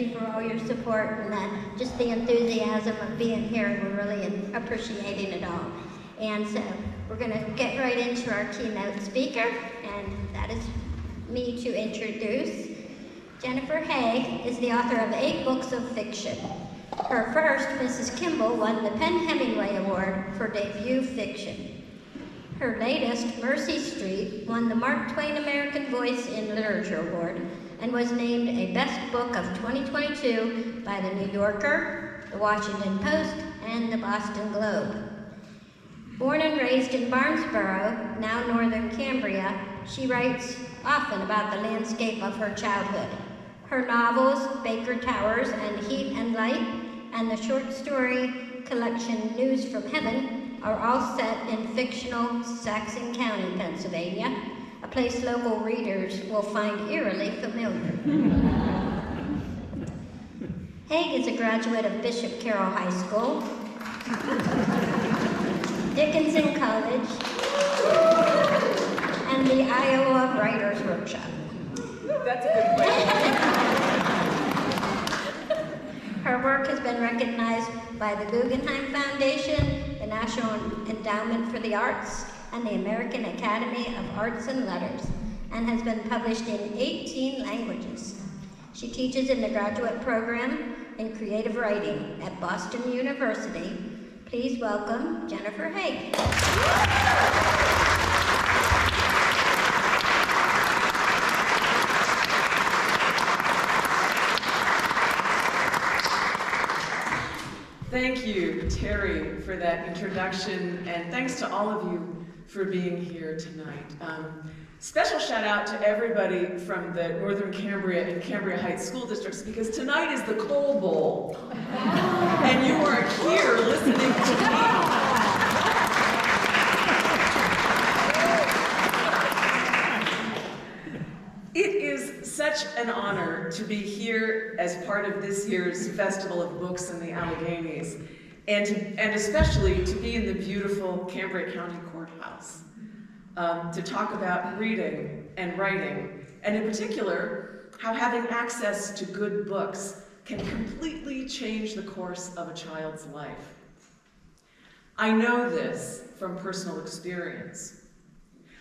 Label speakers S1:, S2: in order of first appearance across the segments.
S1: you for all your support and just the enthusiasm of being here. We're really appreciating it all. And so we're going to get right into our keynote speaker, and that is me to introduce. Jennifer Haigh is the author of 8 books of fiction. Her first, Mrs. Kimball, won the Penn Hemingway Award for debut fiction. Her latest, Mercy Street, won the Mark Twain American Voice in Literature Award and was named a Best Book of 2022 by The New Yorker, The Washington Post, and The Boston Globe. Born and raised in Barnesboro, now northern Cambria, she writes often about the landscape of her childhood. Her novels, Baker Towers and Heat and Light, and the short story collection News from Heaven are all set in fictional Saxon County, Pennsylvania, a place local readers will find eerily familiar. Haigh is a graduate of Bishop Carroll High School, Dickinson College, and the Iowa Writers Workshop.
S2: That's a good question.
S1: Her work has been recognized by the Guggenheim Foundation, the National Endowment for the Arts, and the American Academy of Arts and Letters, and has been published in 18 languages. She teaches in the graduate program in creative writing at Boston University. Please welcome Jennifer Haigh.
S2: Thank you, Terry, for that introduction, and thanks to all of you for being here tonight. Special shout out to everybody from the Northern Cambria and Cambria Heights school districts, because tonight is the Coal Bowl, and you are here listening to me. It is such an honor to be here as part of this year's Festival of Books in the Alleghenies, and especially to be in the beautiful Cambria County Courthouse, to talk about reading and writing, and in particular, how having access to good books can completely change the course of a child's life. I know this from personal experience.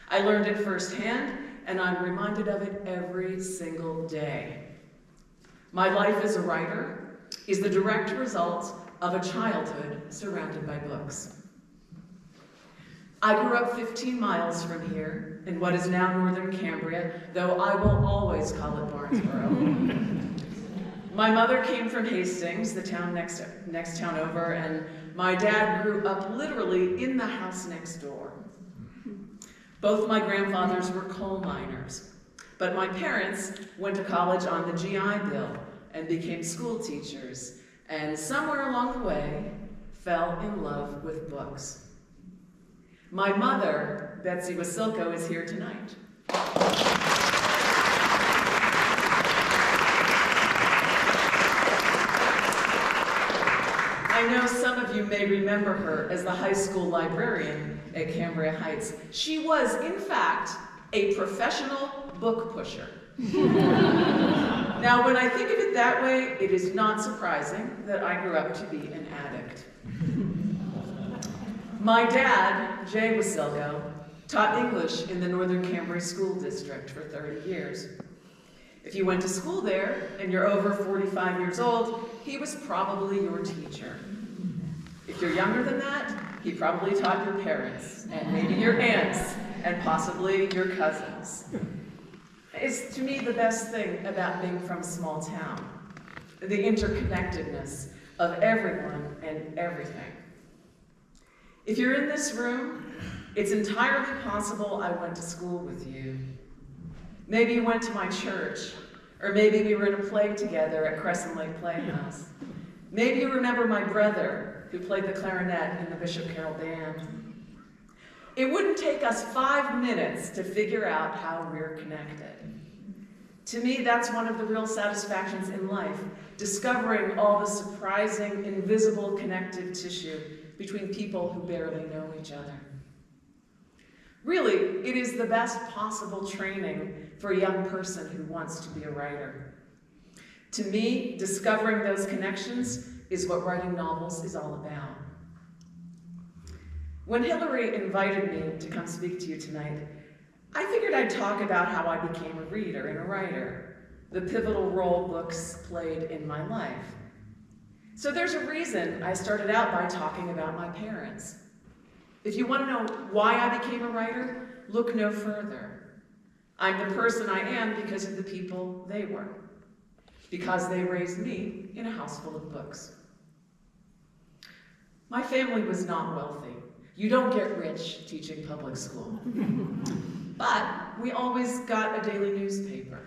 S2: I learned it firsthand, and I'm reminded of it every single day. My life as a writer is the direct result of a childhood surrounded by books. I grew up 15 miles from here in what is now northern Cambria, though I will always call it Barnesboro. My mother came from Hastings, the town next town over, and my dad grew up literally in the house next door. Both my grandfathers were coal miners, but my parents went to college on the GI Bill and became school teachers, and somewhere along the way, fell in love with books. My mother, Betsy Wasilko, is here tonight. I know some of you may remember her as the high school librarian at Cambria Heights. She was, in fact, a professional book pusher. Now, when I think of it that way, it is not surprising that I grew up to be an addict. My dad, Jay Wasilko, taught English in the Northern Cambria School District for 30 years. If you went to school there and you're over 45 years old, he was probably your teacher. If you're younger than that, he probably taught your parents, and maybe your aunts, and possibly your cousins. It's, to me, the best thing about being from a small town, the interconnectedness of everyone and everything. If you're in this room, it's entirely possible I went to school with you. Maybe you went to my church, or maybe we were in a play together at Crescent Lake Playhouse. Maybe you remember my brother, who played the clarinet in the Bishop Carroll Band. It wouldn't take us 5 minutes to figure out how we're connected. To me, that's one of the real satisfactions in life, discovering all the surprising, invisible connective tissue between people who barely know each other. Really, it is the best possible training for a young person who wants to be a writer. To me, discovering those connections is what writing novels is all about. When Hillary invited me to come speak to you tonight, I figured I'd talk about how I became a reader and a writer, the pivotal role books played in my life. So there's a reason I started out by talking about my parents. If you want to know why I became a writer, look no further. I'm the person I am because of the people they were, because they raised me in a house full of books. My family was not wealthy. You don't get rich teaching public school. But we always got a daily newspaper.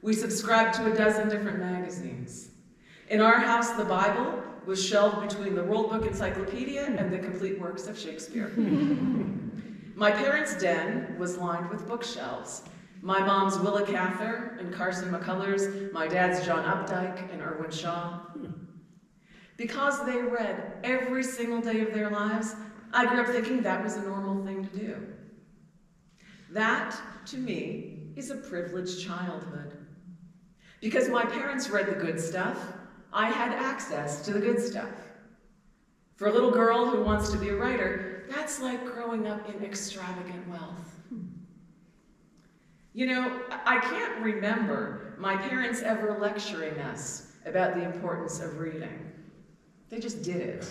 S2: We subscribed to a dozen different magazines. In our house, the Bible was shelved between the World Book Encyclopedia and the complete works of Shakespeare. My parents' den was lined with bookshelves. My mom's Willa Cather and Carson McCullers, my dad's John Updike and Irwin Shaw. Because they read every single day of their lives, I grew up thinking that was a normal thing to do. That, to me, is a privileged childhood. Because my parents read the good stuff, I had access to the good stuff. For a little girl who wants to be a writer, that's like growing up in extravagant wealth. You know, I can't remember my parents ever lecturing us about the importance of reading. They just did it.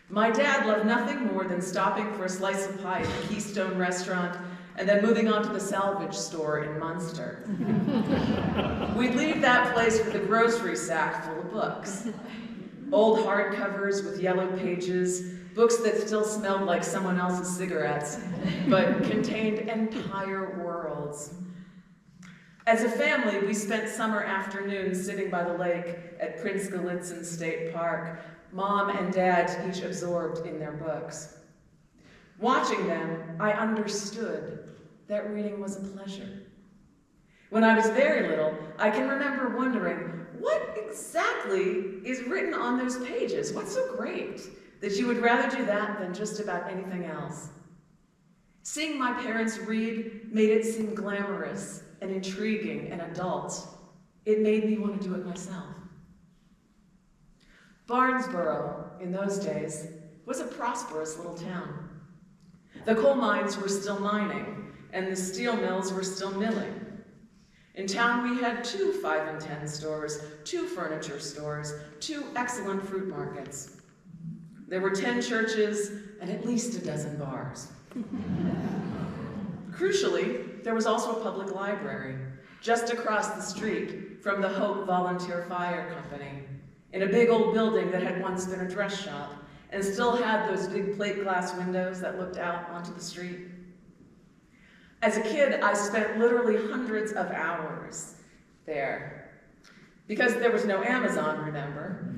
S2: My dad loved nothing more than stopping for a slice of pie at the Keystone restaurant and then moving on to the salvage store in Munster. We'd leave that place with a grocery sack full of books. Old hardcovers with yellow pages, books that still smelled like someone else's cigarettes, but contained entire worlds. As a family, we spent summer afternoons sitting by the lake at Prince Gallitzin State Park, Mom and Dad each absorbed in their books. Watching them, I understood that reading was a pleasure. When I was very little, I can remember wondering, what exactly is written on those pages? What's so great that you would rather do that than just about anything else? Seeing my parents read made it seem glamorous and intriguing and adult. It made me want to do it myself. Barnesboro, in those days, was a prosperous little town. The coal mines were still mining, and the steel mills were still milling. In town, we had 2 5 and 10 stores, 2 furniture stores, 2 excellent fruit markets. There were 10 churches and at least a dozen bars. Crucially, there was also a public library just across the street from the Hope Volunteer Fire Company, in a big old building that had once been a dress shop and still had those big plate glass windows that looked out onto the street. As a kid, I spent literally hundreds of hours there because there was no Amazon, remember?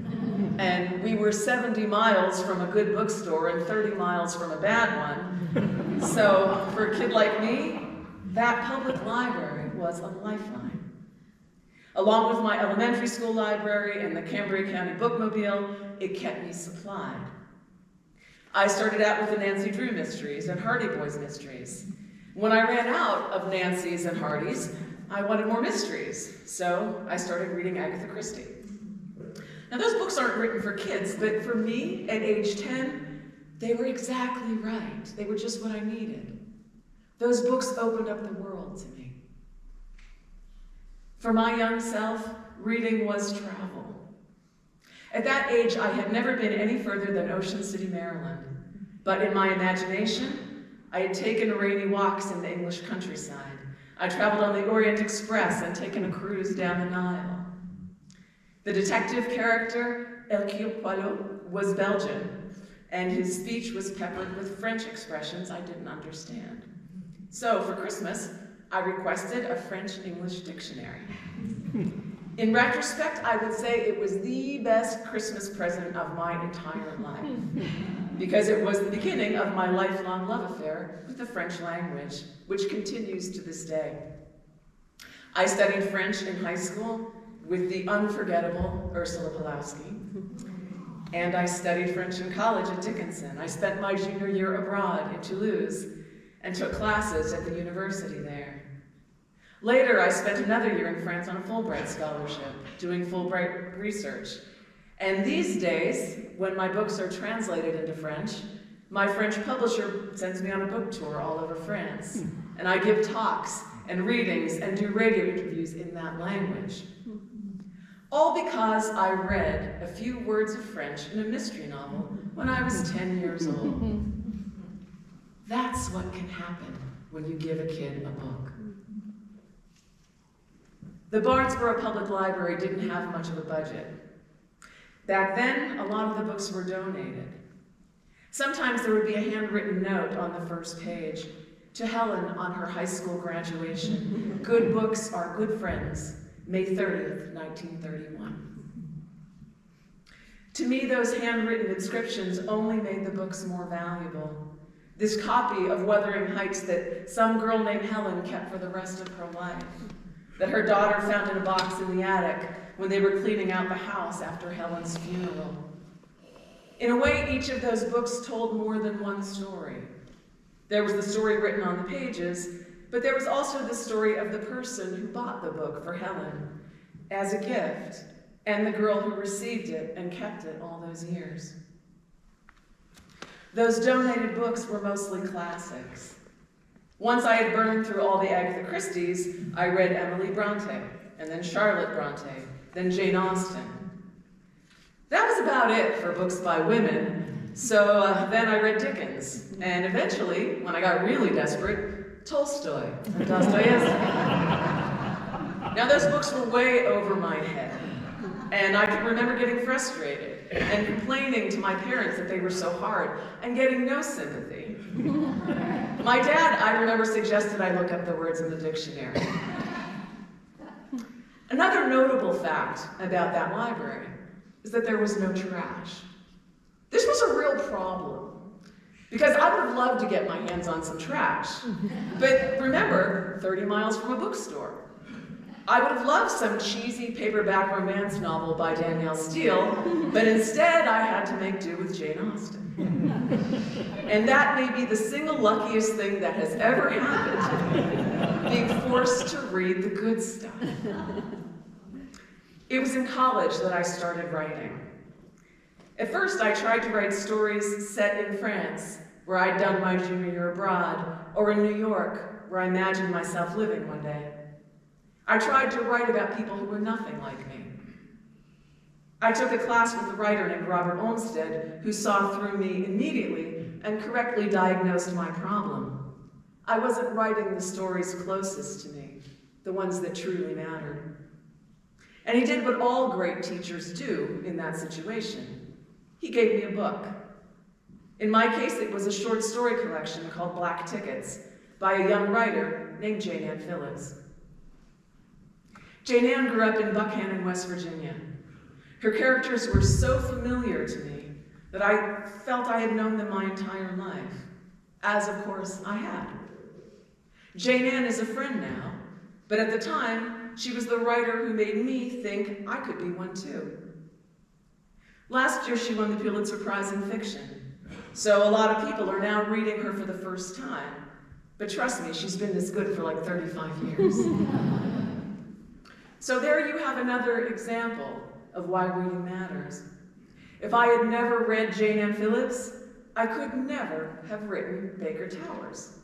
S2: And we were 70 miles from a good bookstore and 30 miles from a bad one. So for a kid like me, that public library was a lifeline. Along with my elementary school library and the Cambria County Bookmobile, it kept me supplied. I started out with the Nancy Drew mysteries and Hardy Boys mysteries. When I ran out of Nancy's and Hardy's, I wanted more mysteries, so I started reading Agatha Christie. Now those books aren't written for kids, but for me, at age 10, they were exactly right. They were just what I needed. Those books opened up the world to me. For my young self, reading was travel. At that age, I had never been any further than Ocean City, Maryland. But in my imagination, I had taken rainy walks in the English countryside. I traveled on the Orient Express and taken a cruise down the Nile. The detective character, Hercule Poirot, was Belgian, and his speech was peppered with French expressions I didn't understand. So for Christmas, I requested a French-English dictionary. In retrospect, I would say it was the best Christmas present of my entire life, because it was the beginning of my lifelong love affair with the French language, which continues to this day. I studied French in high school with the unforgettable Ursula Pulowski, and I studied French in college at Dickinson. I spent my junior year abroad in Toulouse and took classes at the university there. Later, I spent another year in France on a Fulbright scholarship, doing Fulbright research. And these days, when my books are translated into French, my French publisher sends me on a book tour all over France. And I give talks and readings and do radio interviews in that language. All because I read a few words of French in a mystery novel when I was 10 years old. That's what can happen when you give a kid a book. The Barnesboro Public Library didn't have much of a budget. Back then, a lot of the books were donated. Sometimes there would be a handwritten note on the first page to Helen on her high school graduation. Good books are good friends, May 30th, 1931. To me, those handwritten inscriptions only made the books more valuable. This copy of Wuthering Heights that some girl named Helen kept for the rest of her life, that her daughter found in a box in the attic when they were cleaning out the house after Helen's funeral. In a way, each of those books told more than one story. There was the story written on the pages, but there was also the story of the person who bought the book for Helen as a gift, and the girl who received it and kept it all those years. Those donated books were mostly classics. Once I had burned through all the Agatha Christies, I read Emily Bronte, and then Charlotte Bronte, then Jane Austen. That was about it for books by women, so then I read Dickens, and eventually, when I got really desperate, Tolstoy and Dostoevsky. Now those books were way over my head, and I can remember getting frustrated and complaining to my parents that they were so hard and getting no sympathy. My dad, I remember, suggested I look up the words in the dictionary. Another notable fact about that library is that there was no trash. This was a real problem, because I would have loved to get my hands on some trash. But remember, 30 miles from a bookstore. I would have loved some cheesy paperback romance novel by Danielle Steele, but instead I had to make do with Jane Austen. And that may be the single luckiest thing that has ever happened to me, being forced to read the good stuff. It was in college that I started writing. At first, I tried to write stories set in France, where I'd done my junior year abroad, or in New York, where I imagined myself living one day. I tried to write about people who were nothing like me. I took a class with a writer named Robert Olmsted, who saw through me immediately and correctly diagnosed my problem. I wasn't writing the stories closest to me, the ones that truly mattered. And he did what all great teachers do in that situation. He gave me a book. In my case, it was a short story collection called Black Tickets by a young writer named Jane Ann Phillips. Jane Ann grew up in Buckhannon, West Virginia. Her characters were so familiar to me that I felt I had known them my entire life, as of course I had. Jane Ann is a friend now, but at the time, she was the writer who made me think I could be one too. Last year, she won the Pulitzer Prize in fiction, so a lot of people are now reading her for the first time. But trust me, she's been this good for like 35 years. So there you have another example of why reading matters. If I had never read Jane Ann Phillips, I could never have written Baker Towers.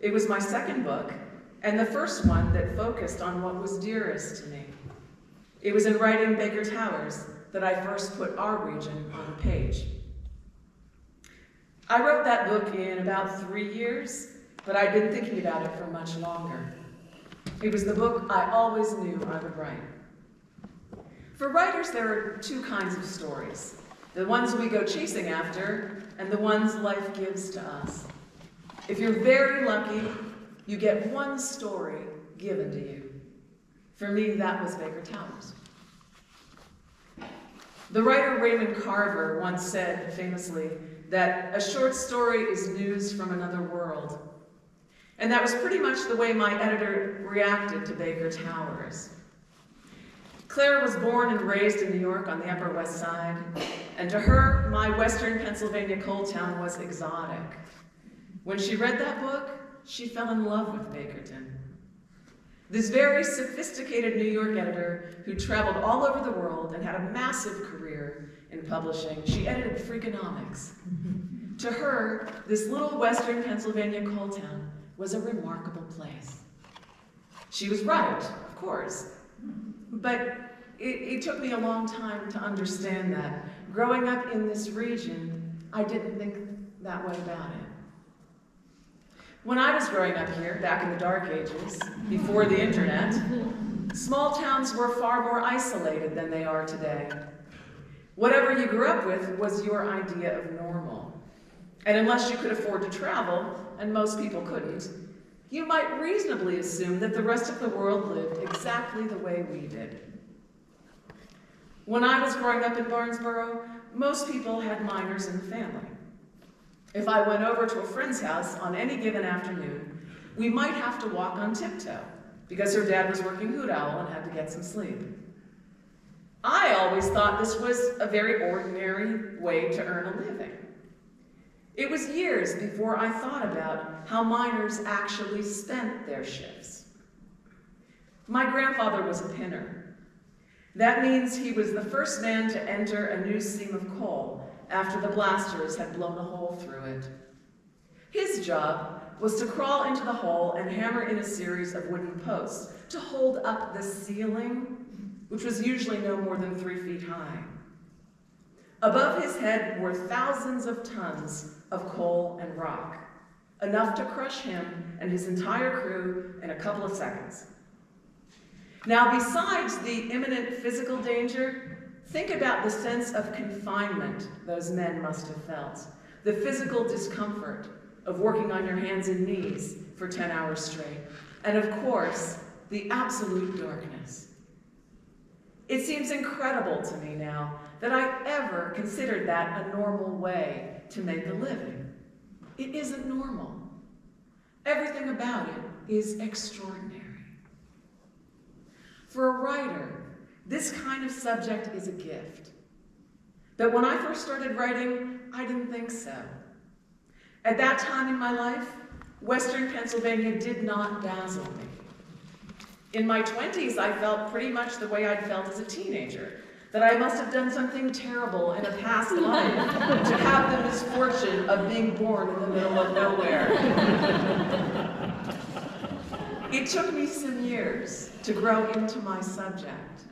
S2: It was my second book, and the first one that focused on what was dearest to me. It was in writing Baker Towers that I first put our region on the page. I wrote that book in about 3 years, but I'd been thinking about it for much longer. It was the book I always knew I would write. For writers, there are two kinds of stories. The ones we go chasing after, and the ones life gives to us. If you're very lucky, you get one story given to you. For me, that was Baker Towers. The writer Raymond Carver once said, famously, that a short story is news from another world. And that was pretty much the way my editor reacted to Baker Towers. Claire was born and raised in New York on the Upper West Side, and to her, my Western Pennsylvania coal town was exotic. When she read that book, she fell in love with Bakerton. This very sophisticated New York editor who traveled all over the world and had a massive career in publishing. She edited Freakonomics. To her, this little western Pennsylvania coal town was a remarkable place. She was right, of course, but it took me a long time to understand that. Growing up in this region, I didn't think that way about it. When I was growing up here, back in the dark ages, before the internet, small towns were far more isolated than they are today. Whatever you grew up with was your idea of normal. And unless you could afford to travel, and most people couldn't, you might reasonably assume that the rest of the world lived exactly the way we did. When I was growing up in Barnesboro, most people had minors in the family. If I went over to a friend's house on any given afternoon, we might have to walk on tiptoe because her dad was working hoot owl and had to get some sleep. I always thought this was a very ordinary way to earn a living. It was years before I thought about how miners actually spent their shifts. My grandfather was a pinner. That means he was the first man to enter a new seam of coal after the blasters had blown a hole through it. His job was to crawl into the hole and hammer in a series of wooden posts to hold up the ceiling, which was usually no more than 3 feet high. Above his head were thousands of tons of coal and rock, enough to crush him and his entire crew in a couple of seconds. Now, besides the imminent physical danger, think about the sense of confinement those men must have felt, the physical discomfort of working on your hands and knees for 10 hours straight, and of course, the absolute darkness. It seems incredible to me now that I ever considered that a normal way to make a living. It isn't normal. Everything about it is extraordinary. For a writer, this kind of subject is a gift. But when I first started writing, I didn't think so. At that time in my life, Western Pennsylvania did not dazzle me. In my 20s, I felt pretty much the way I'd felt as a teenager, that I must have done something terrible in a past life to have the misfortune of being born in the middle of nowhere. It took me some years to grow into my subject,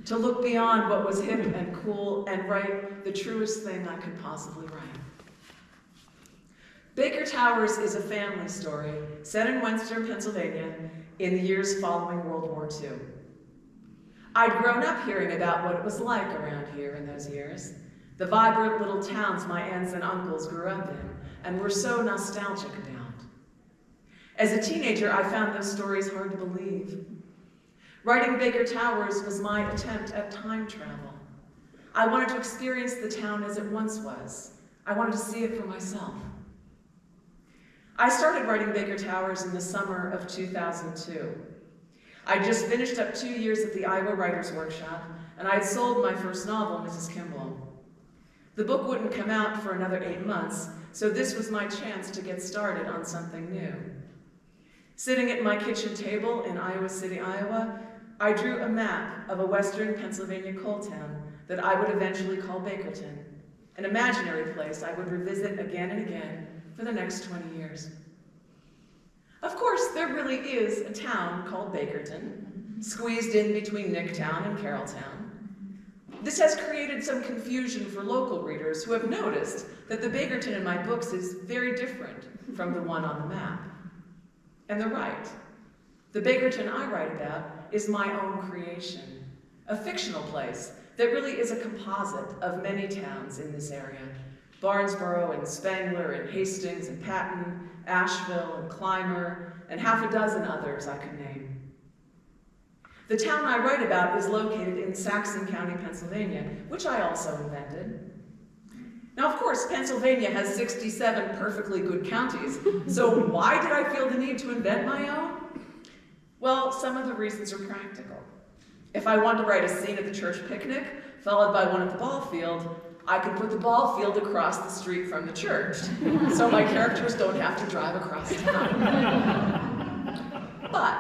S2: to look beyond what was hip and cool and write the truest thing I could possibly write. Baker Towers is a family story set in Western Pennsylvania in the years following World War II. I'd grown up hearing about what it was like around here in those years, the vibrant little towns my aunts and uncles grew up in and were so nostalgic about. As a teenager, I found those stories hard to believe. Writing Baker Towers was my attempt at time travel. I wanted to experience the town as it once was. I wanted to see it for myself. I started writing Baker Towers in the summer of 2002. I'd just finished up 2 years at the Iowa Writers' Workshop, and I had sold my first novel, Mrs. Kimball. The book wouldn't come out for another 8 months, so this was my chance to get started on something new. Sitting at my kitchen table in Iowa City, Iowa, I drew a map of a western Pennsylvania coal town that I would eventually call Bakerton, an imaginary place I would revisit again and again for the next 20 years. Of course, there really is a town called Bakerton, squeezed in between Nicktown and Carrolltown. This has created some confusion for local readers who have noticed that the Bakerton in my books is very different from the one on the map. And they're right. The Bakerton I write about is my own creation, a fictional place that really is a composite of many towns in this area. Barnesboro and Spangler and Hastings and Patton, Asheville and Clymer, and half a dozen others I could name. The town I write about is located in Saxon County, Pennsylvania, which I also invented. Now, of course, Pennsylvania has 67 perfectly good counties, so why did I feel the need to invent my own? Well, some of the reasons are practical. If I wanted to write a scene at the church picnic, followed by one at the ball field, I could put the ball field across the street from the church, so my characters don't have to drive across town. But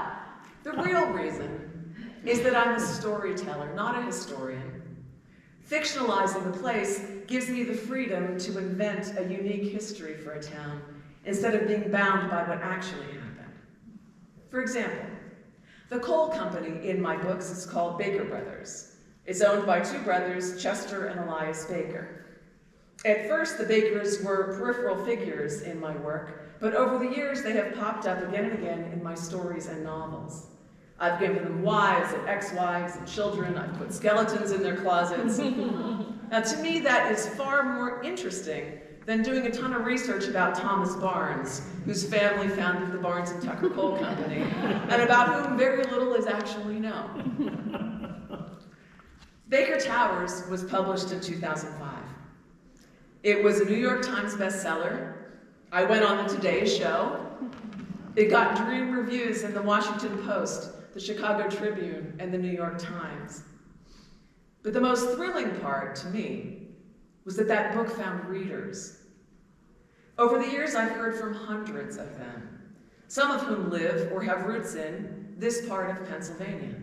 S2: The real reason is that I'm a storyteller, not a historian. Fictionalizing the place gives me the freedom to invent a unique history for a town instead of being bound by what actually happened. For example, the coal company in my books is called Baker Brothers. It's owned by two brothers, Chester and Elias Baker. At first, the Bakers were peripheral figures in my work, but over the years they have popped up again and again in my stories and novels. I've given them wives and ex-wives and children. I've put skeletons in their closets. Now, to me, that is far more interesting than doing a ton of research about Thomas Barnes, whose family founded the Barnes and Tucker Coal Company, and about whom very little is actually known. Baker Towers was published in 2005. It was a New York Times bestseller. I went on the Today Show. It got dream reviews in the Washington Post, the Chicago Tribune, and the New York Times. But the most thrilling part to me was that that book found readers. Over the years, I've heard from hundreds of them, some of whom live or have roots in this part of Pennsylvania.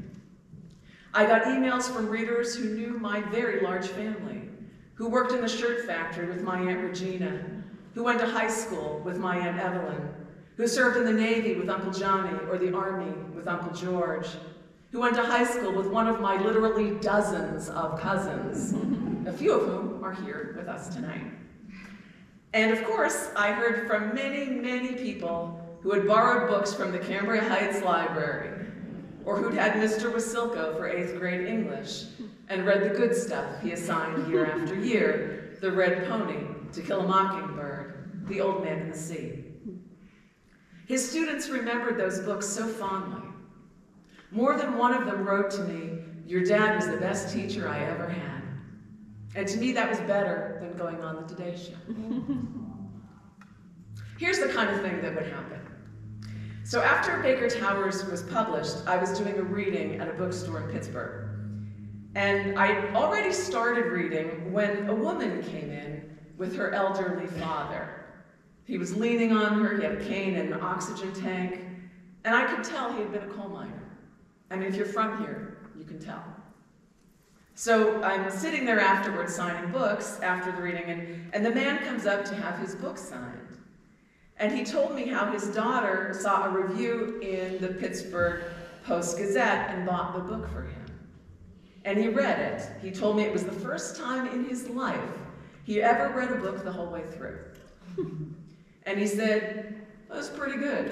S2: I got emails from readers who knew my very large family, who worked in the shirt factory with my Aunt Regina, who went to high school with my Aunt Evelyn, who served in the Navy with Uncle Johnny or the Army with Uncle George, who went to high school with one of my literally dozens of cousins, a few of whom are here with us tonight. And of course, I heard from many, many people who had borrowed books from the Cambria Heights Library, or who'd had Mr. Wasilko for 8th grade English, and read the good stuff he assigned year after year, The Red Pony, To Kill a Mockingbird, The Old Man and the Sea. His students remembered those books so fondly. More than one of them wrote to me, "Your dad was the best teacher I ever had." And to me, that was better than going on the Today Show. Here's the kind of thing that would happen. So after Baker Towers was published, I was doing a reading at a bookstore in Pittsburgh. And I already started reading when a woman came in with her elderly father. He was leaning on her, he had a cane and an oxygen tank, and I could tell he had been a coal miner. I mean, if you're from here, you can tell. So I'm sitting there afterwards signing books after the reading, and the man comes up to have his book signed. And he told me how his daughter saw a review in the Pittsburgh Post-Gazette and bought the book for him. And he read it. He told me it was the first time in his life he ever read a book the whole way through. And he said, "That was pretty good.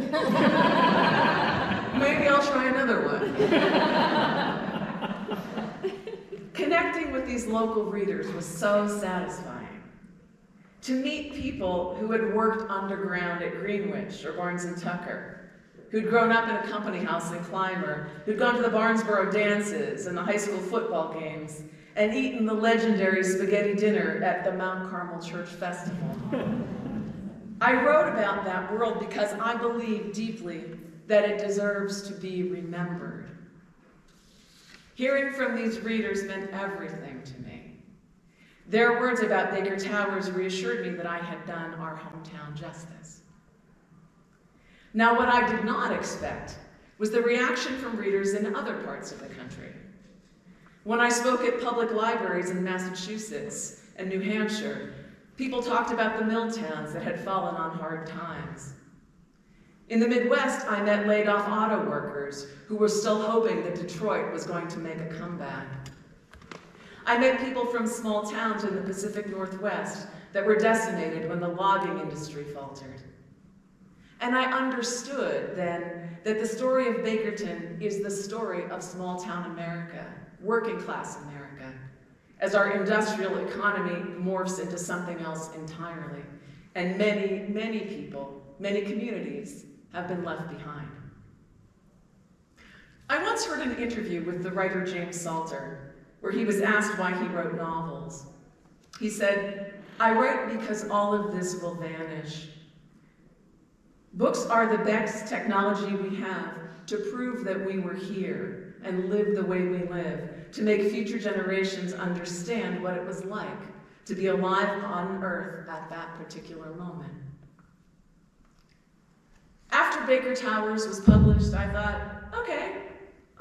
S2: Maybe I'll try another one." Connecting with these local readers was so satisfying. To meet people who had worked underground at Greenwich or Barnes and Tucker, who'd grown up in a company house in Clymer, who'd gone to the Barnesboro dances and the high school football games, and eaten the legendary spaghetti dinner at the Mount Carmel Church Festival. I wrote about that world because I believe deeply that it deserves to be remembered. Hearing from these readers meant everything to me. Their words about Baker Towers reassured me that I had done our hometown justice. Now, what I did not expect was the reaction from readers in other parts of the country. When I spoke at public libraries in Massachusetts and New Hampshire, people talked about the mill towns that had fallen on hard times. In the Midwest, I met laid-off auto workers who were still hoping that Detroit was going to make a comeback. I met people from small towns in the Pacific Northwest that were decimated when the logging industry faltered. And I understood then that the story of Bakerton is the story of small-town America, working-class America, as our industrial economy morphs into something else entirely. And many, many people, many communities have been left behind. I once heard an interview with the writer James Salter, where he was asked why he wrote novels. He said, "I write because all of this will vanish. Books are the best technology we have to prove that we were here and lived the way we live, to make future generations understand what it was like to be alive on Earth at that particular moment." After Baker Towers was published, I thought, okay,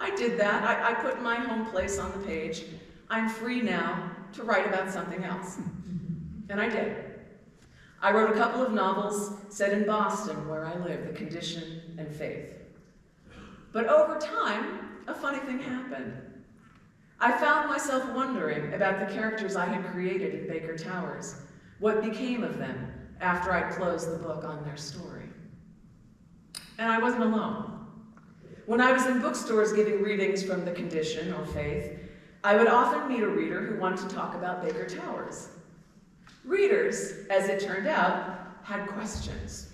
S2: I did that. I put my home place on the page. I'm free now to write about something else. And I did. I wrote a couple of novels set in Boston, where I live, The Condition and Faith. But over time, a funny thing happened. I found myself wondering about the characters I had created in Baker Towers, what became of them after I closed the book on their story. And I wasn't alone. When I was in bookstores giving readings from The Condition or Faith, I would often meet a reader who wanted to talk about Baker Towers. Readers, as it turned out, had questions.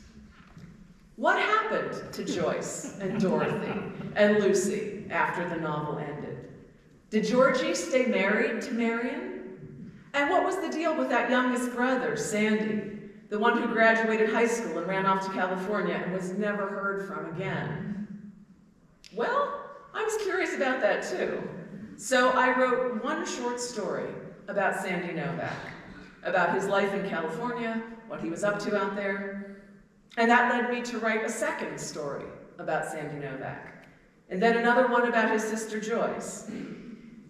S2: What happened to Joyce and Dorothy and Lucy after the novel ended? Did Georgie stay married to Marion? And what was the deal with that youngest brother, Sandy, the one who graduated high school and ran off to California and was never heard from again? Well, I was curious about that too. So I wrote one short story about Sandy Novak, about his life in California, what he was up to out there. And that led me to write a second story about Sandy Novak, and then another one about his sister Joyce.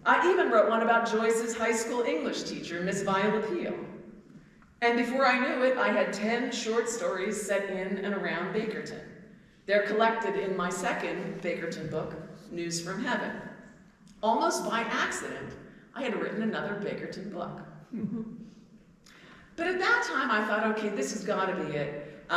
S2: I even wrote one about Joyce's high school English teacher, Miss Viola Peel. And before I knew it, I had 10 short stories set in and around Bakerton. They're collected in my second Bakerton book, News from Heaven. Almost by accident, I had written another Bakerton book. But at that time, I thought, okay, this has got to be it.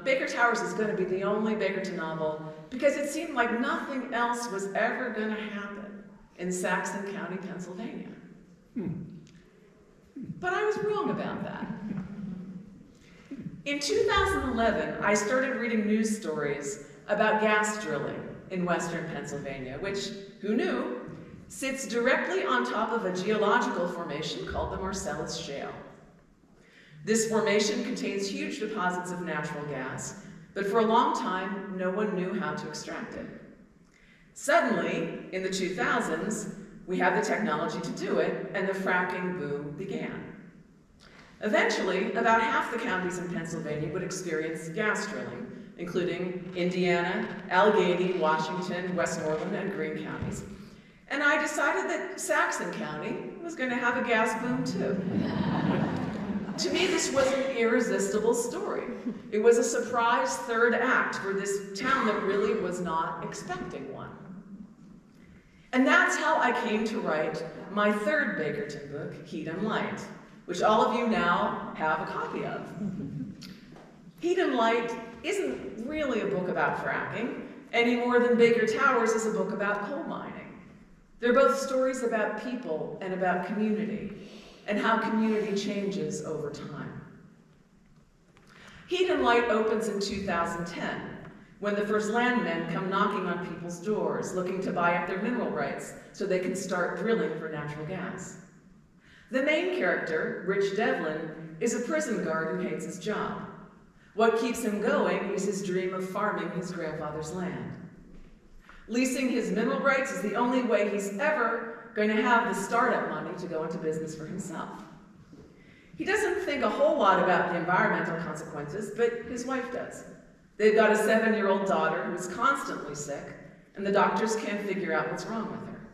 S2: Baker Towers is going to be the only Bakerton novel, because it seemed like nothing else was ever going to happen in Saxon County, Pennsylvania. But I was wrong about that. In 2011, I started reading news stories about gas drilling in western Pennsylvania, which, who knew, sits directly on top of a geological formation called the Marcellus Shale. This formation contains huge deposits of natural gas, but for a long time, no one knew how to extract it. Suddenly, in the 2000s, we had the technology to do it, and the fracking boom began. Eventually, about half the counties in Pennsylvania would experience gas drilling, including Indiana, Allegheny, Washington, Westmoreland, and Greene counties. And I decided that Saxon County was going to have a gas boom too. To me, this was an irresistible story. It was a surprise third act for this town that really was not expecting one. And that's how I came to write my third Bakerton book, Heat and Light, which all of you now have a copy of. Heat and Light isn't really a book about fracking, any more than Baker Towers is a book about coal mining. They're both stories about people and about community, and how community changes over time. Heat and Light opens in 2010, when the first landmen come knocking on people's doors, looking to buy up their mineral rights so they can start drilling for natural gas. The main character, Rich Devlin, is a prison guard who hates his job. What keeps him going is his dream of farming his grandfather's land. Leasing his mineral rights is the only way he's ever going to have the startup money to go into business for himself. He doesn't think a whole lot about the environmental consequences, but his wife does. They've got a 7-year-old daughter who is constantly sick, and the doctors can't figure out what's wrong with her.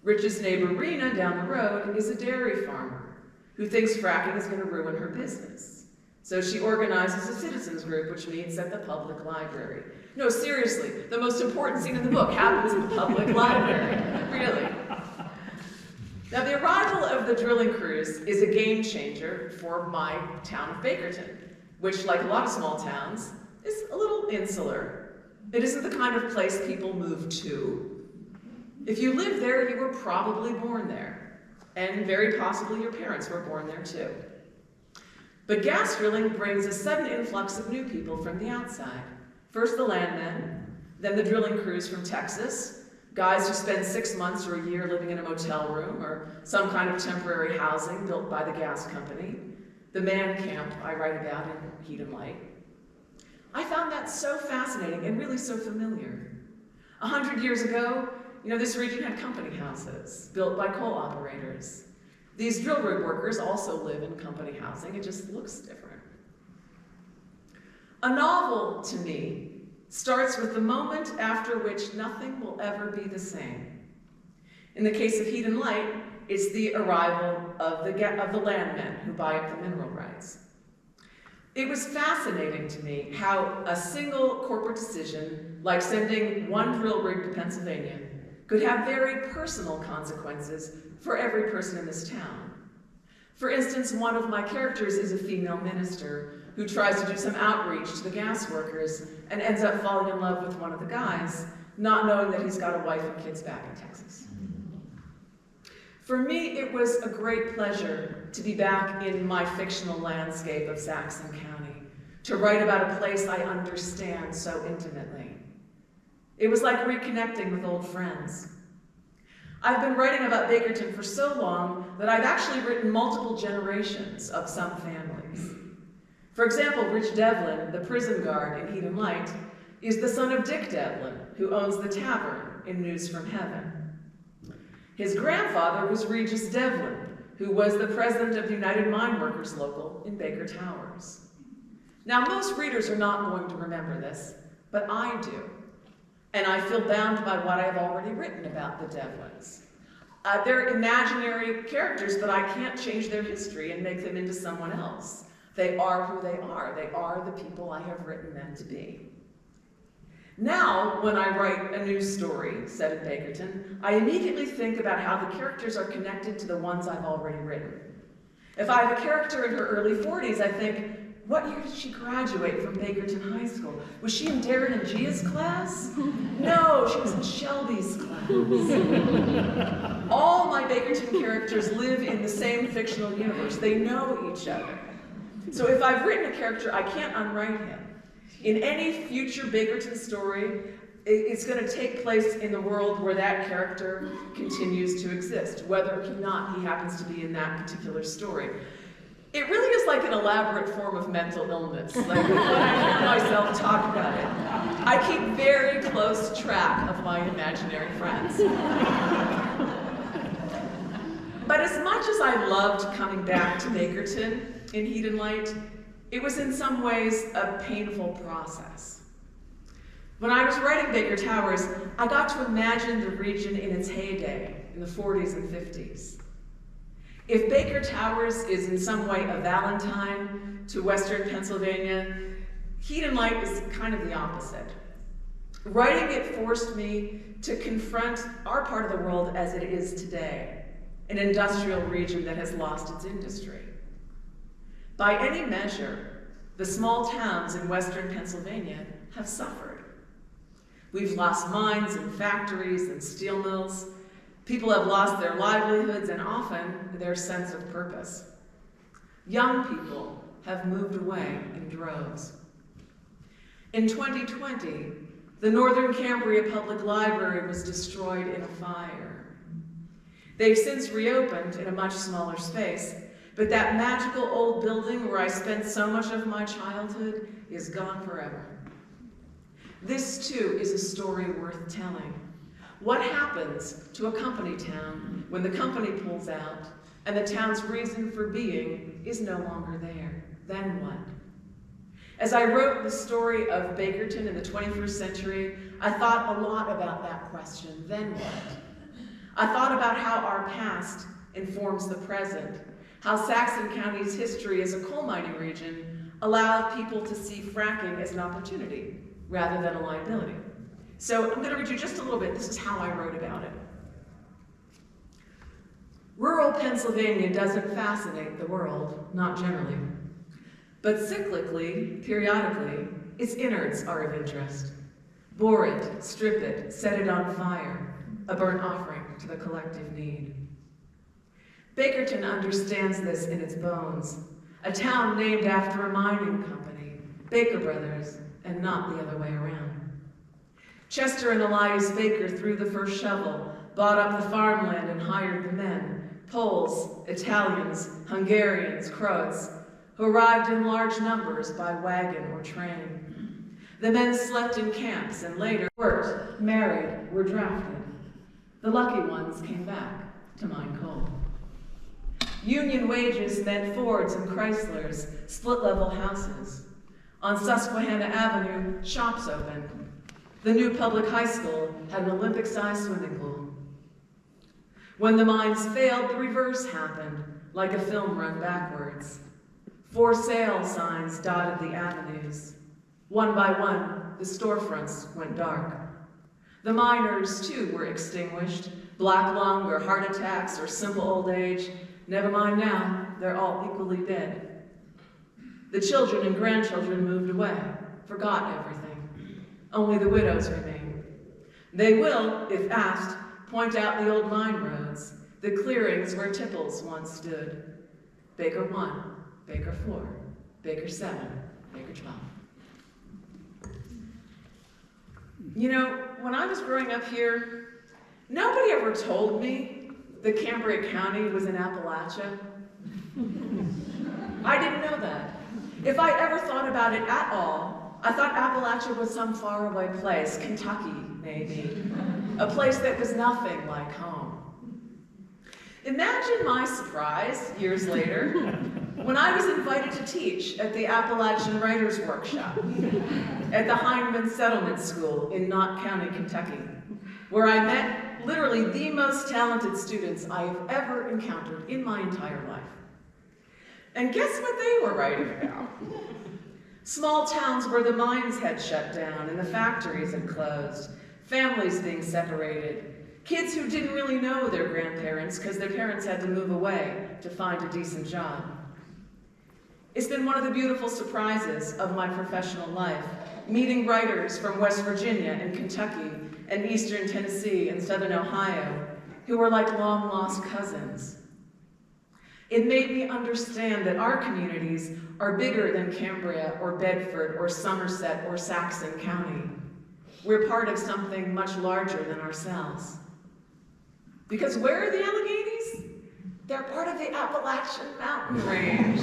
S2: Rich's neighbor Rena down the road is a dairy farmer who thinks fracking is going to ruin her business. So she organizes a citizens group which meets at the public library. No, seriously, the most important scene in the book happens in the public library. Really. Now, the arrival of the drilling crews is a game changer for my town of Bakerton, which, like a lot of small towns, is a little insular. It isn't the kind of place people move to. If you live there, you were probably born there, and very possibly your parents were born there too. But gas drilling brings a sudden influx of new people from the outside. First the landmen, then the drilling crews from Texas, guys who spend 6 months or a year living in a motel room or some kind of temporary housing built by the gas company, the man camp I write about in Heat and Light. I found that so fascinating and really so familiar. 100 years ago, this region had company houses built by coal operators. These drill rig workers also live in company housing. It just looks different. A novel, to me, starts with the moment after which nothing will ever be the same. In the case of Heat and Light, it's the arrival of the landmen who buy up the mineral rights. It was fascinating to me how a single corporate decision, like sending one drill rig to Pennsylvania, could have very personal consequences for every person in this town. For instance, one of my characters is a female minister who tries to do some outreach to the gas workers and ends up falling in love with one of the guys, not knowing that he's got a wife and kids back in Texas. For me, it was a great pleasure to be back in my fictional landscape of Saxon County, to write about a place I understand so intimately. It was like reconnecting with old friends. I've been writing about Bakerton for so long that I've actually written multiple generations of some families. For example, Rich Devlin, the prison guard in Heat and Light, is the son of Dick Devlin, who owns the tavern in News from Heaven. His grandfather was Regis Devlin, who was the president of the United Mine Workers Local in Baker Towers. Now, most readers are not going to remember this, but I do. And I feel bound by what I've already written about the Devlins. They're imaginary characters, but I can't change their history and make them into someone else. They are who they are. They are the people I have written them to be. Now, when I write a news story set in Bakerton, I immediately think about how the characters are connected to the ones I've already written. If I have a character in her early 40s, I think, what year did she graduate from Bakerton High School? Was she in Darren and Gia's class? No, she was in Shelby's class. All my Bakerton characters live in the same fictional universe. They know each other. So if I've written a character, I can't unwrite him. In any future Bakerton story, it's going to take place in the world where that character continues to exist, whether or not he happens to be in that particular story. It really is like an elaborate form of mental illness. Like when I hear myself talk about it, I keep very close track of my imaginary friends. But as much as I loved coming back to Bakerton in Heat and Light, it was in some ways a painful process. When I was writing Baker Towers, I got to imagine the region in its heyday in the 40s and 50s. If Baker Towers is in some way a Valentine to Western Pennsylvania, Heat and Light is kind of the opposite. Writing it forced me to confront our part of the world as it is today, an industrial region that has lost its industry. By any measure, the small towns in Western Pennsylvania have suffered. We've lost mines and factories and steel mills. People have lost their livelihoods and often their sense of purpose. Young people have moved away in droves. In 2020, the Northern Cambria Public Library was destroyed in a fire. They've since reopened in a much smaller space, but that magical old building where I spent so much of my childhood is gone forever. This too is a story worth telling. What happens to a company town when the company pulls out and the town's reason for being is no longer there? Then what? As I wrote the story of Bakerton in the 21st century, I thought a lot about that question, then what? I thought about how our past informs the present, how Saxon County's history as a coal mining region allowed people to see fracking as an opportunity rather than a liability. So I'm going to read you just a little bit. This is how I wrote about it. Rural Pennsylvania doesn't fascinate the world, not generally. But cyclically, periodically, its innards are of interest. Bore it, strip it, set it on fire, a burnt offering to the collective need. Bakerton understands this in its bones, a town named after a mining company, Baker Brothers, and not the other way around. Chester and Elias Baker threw the first shovel, bought up the farmland and hired the men, Poles, Italians, Hungarians, Croats, who arrived in large numbers by wagon or train. The men slept in camps and later worked, married, were drafted. The lucky ones came back to mine coal. Union wages meant Fords and Chryslers, split-level houses. On Susquehanna Avenue, shops opened. The new public high school had an Olympic-sized swimming pool. When the mines failed, the reverse happened, like a film run backwards. For sale signs dotted the avenues. One by one, the storefronts went dark. The miners, too, were extinguished. Black lung or heart attacks or simple old age. Never mind now, they're all equally dead. The children and grandchildren moved away, forgot everything. Only the widows remain. They will, if asked, point out the old mine roads, the clearings where Tipples once stood. Baker 1, Baker 4, Baker 7, Baker 12. You know, when I was growing up here, nobody ever told me that Cambria County was in Appalachia. I didn't know that. If I ever thought about it at all, I thought Appalachia was some faraway place, Kentucky, maybe. A place that was nothing like home. Imagine my surprise, years later, when I was invited to teach at the Appalachian Writers' Workshop at the Hindman Settlement School in Knott County, Kentucky, where I met literally the most talented students I have ever encountered in my entire life. And guess what they were writing about? Small towns where the mines had shut down and the factories had closed, families being separated, kids who didn't really know their grandparents because their parents had to move away to find a decent job. It's been one of the beautiful surprises of my professional life, meeting writers from West Virginia and Kentucky and Eastern Tennessee and Southern Ohio who were like long-lost cousins. It made me understand that our communities are bigger than Cambria or Bedford or Somerset or Saxon County. We're part of something much larger than ourselves. Because where are the Alleghenies? They're part of the Appalachian Mountain Range.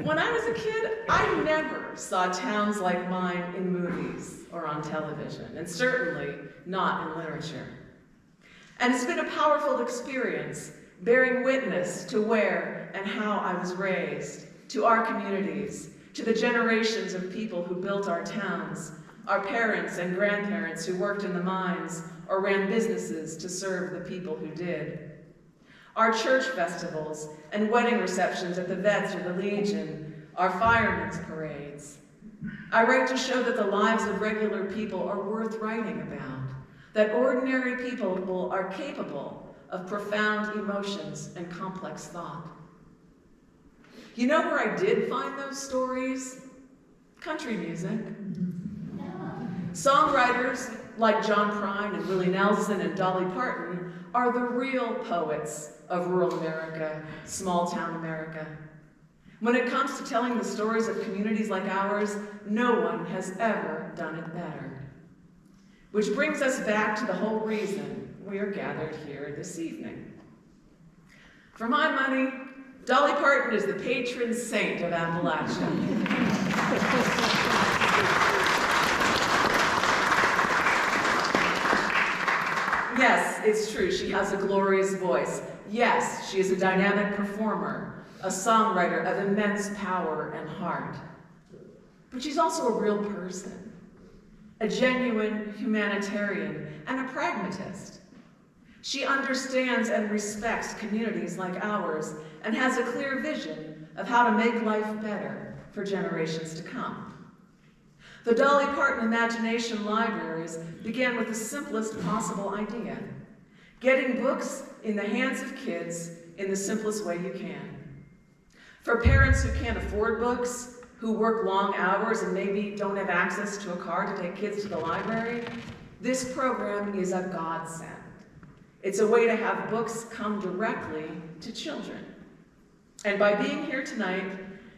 S2: When I was a kid, I never saw towns like mine in movies or on television, and certainly not in literature. And it's been a powerful experience, bearing witness to where and how I was raised, to our communities, to the generations of people who built our towns, our parents and grandparents who worked in the mines or ran businesses to serve the people who did. Our church festivals and wedding receptions at the Vets or the Legion, our firemen's parades. I write to show that the lives of regular people are worth writing about, that ordinary people are capable of profound emotions and complex thought. You know where I did find those stories? Country music. Songwriters like John Prine and Willie Nelson and Dolly Parton are the real poets of rural America, small town America. When it comes to telling the stories of communities like ours, no one has ever done it better. Which brings us back to the whole reason we are gathered here this evening. For my money, Dolly Parton is the patron saint of Appalachia. Yes, it's true, she has a glorious voice. Yes, she is a dynamic performer, a songwriter of immense power and heart. But she's also a real person, a genuine humanitarian and a pragmatist. She understands and respects communities like ours and has a clear vision of how to make life better for generations to come. The Dolly Parton Imagination Libraries began with the simplest possible idea: getting books in the hands of kids in the simplest way you can. For parents who can't afford books, who work long hours and maybe don't have access to a car to take kids to the library, this program is a godsend. It's a way to have books come directly to children. And by being here tonight,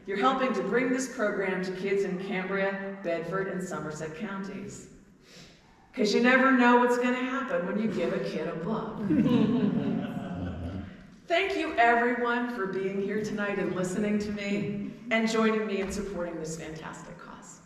S2: you're helping to bring this program to kids in Cambria, Bedford, and Somerset counties. Because you never know what's going to happen when you give a kid a book. Thank you, everyone, for being here tonight and listening to me and joining me in supporting this fantastic cause.